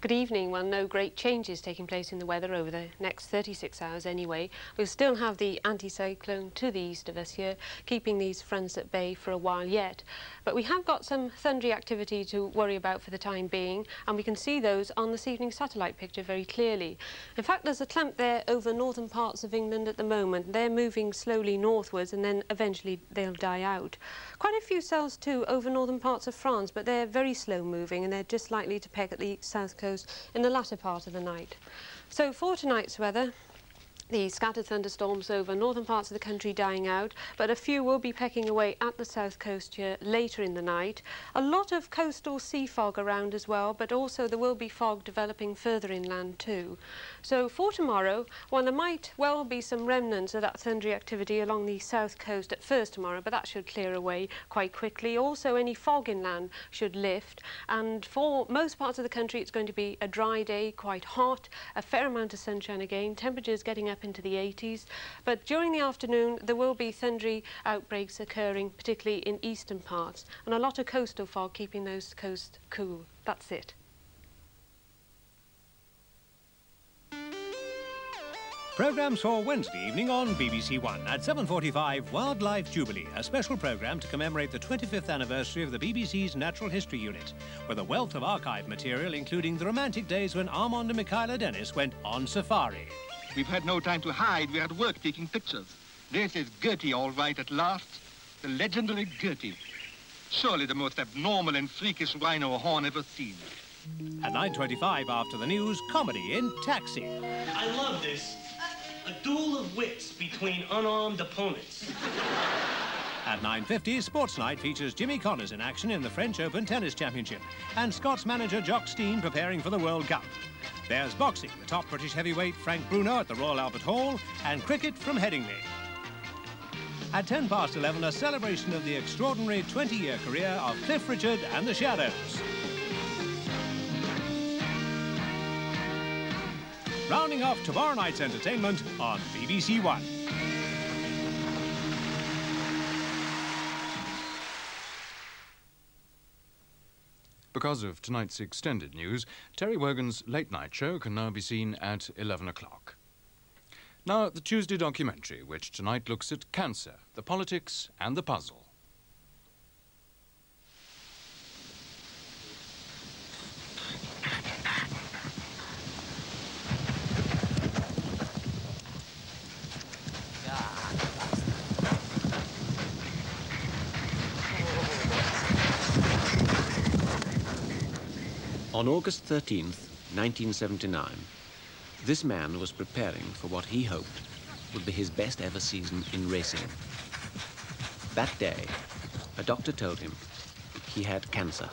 Good evening. Well, no great changes taking place in the weather over the next 36 hours anyway. We'll still have the anticyclone to the east of us here, keeping these fronts at bay for a while yet. But we have got some thundery activity to worry about for the time being, and we can see those on this evening's satellite picture very clearly. In fact, there's a clump there over northern parts of England at the moment. They're moving slowly northwards, and then eventually they'll die out. Quite a few cells too over northern parts of France, but they're very slow moving, and they're just likely to peck at the south coast in the latter part of the night. So for tonight's weather, the scattered thunderstorms over northern parts of the country dying out, but a few will be pecking away at the south coast here later in the night. A lot of coastal sea fog around as well, but also there will be fog developing further inland too. So for tomorrow, while there might well be some remnants of that thundery activity along the south coast at first tomorrow, but that should clear away quite quickly. Also, any fog inland should lift, and for most parts of the country it's going to be a dry day, quite hot, a fair amount of sunshine again, temperatures getting up into the 80s, but during the afternoon there will be thundery outbreaks occurring, particularly in eastern parts, and a lot of coastal fog keeping those coasts cool. That's it. Programmes for Wednesday evening on BBC1 at 7:45, Wildlife Jubilee, a special programme to commemorate the 25th anniversary of the BBC's Natural History Unit, with a wealth of archive material including the romantic days when Armand and Michaela Dennis went on safari. We've had no time to hide. We're at work taking pictures. This is Gertie, all right, at last. The legendary Gertie. Surely the most abnormal and freakish rhino horn ever seen. At 9:25 after the news, comedy in Taxi. I love this. A duel of wits between unarmed opponents. At 9:50, Sports Night features Jimmy Connors in action in the French Open Tennis Championship, and Scots manager Jock Stein preparing for the World Cup. There's boxing, the top British heavyweight Frank Bruno at the Royal Albert Hall, and cricket from Headingley. At 11:10, a celebration of the extraordinary 20-year career of Cliff Richard and the Shadows. Rounding off tomorrow night's entertainment on BBC1. Because of tonight's extended news, Terry Wogan's Late Night Show can now be seen at 11 o'clock. Now, the Tuesday documentary, which tonight looks at cancer, the politics and the puzzle. On August 13th, 1979, this man was preparing for what he hoped would be his best ever season in racing. That day, a doctor told him he had cancer.